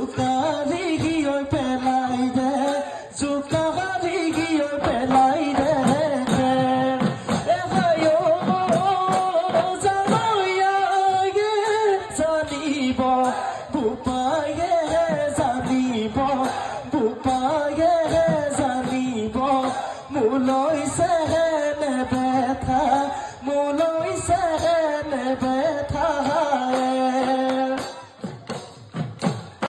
জোকাৰি গিয়ে পেলাই দে জোকাৰি গিয়ে পেলাই দে জানিব বোপায়ে জানিব বোপায়ে জানিব মোলৈ চেহে নেবেথা মোলৈ চেহে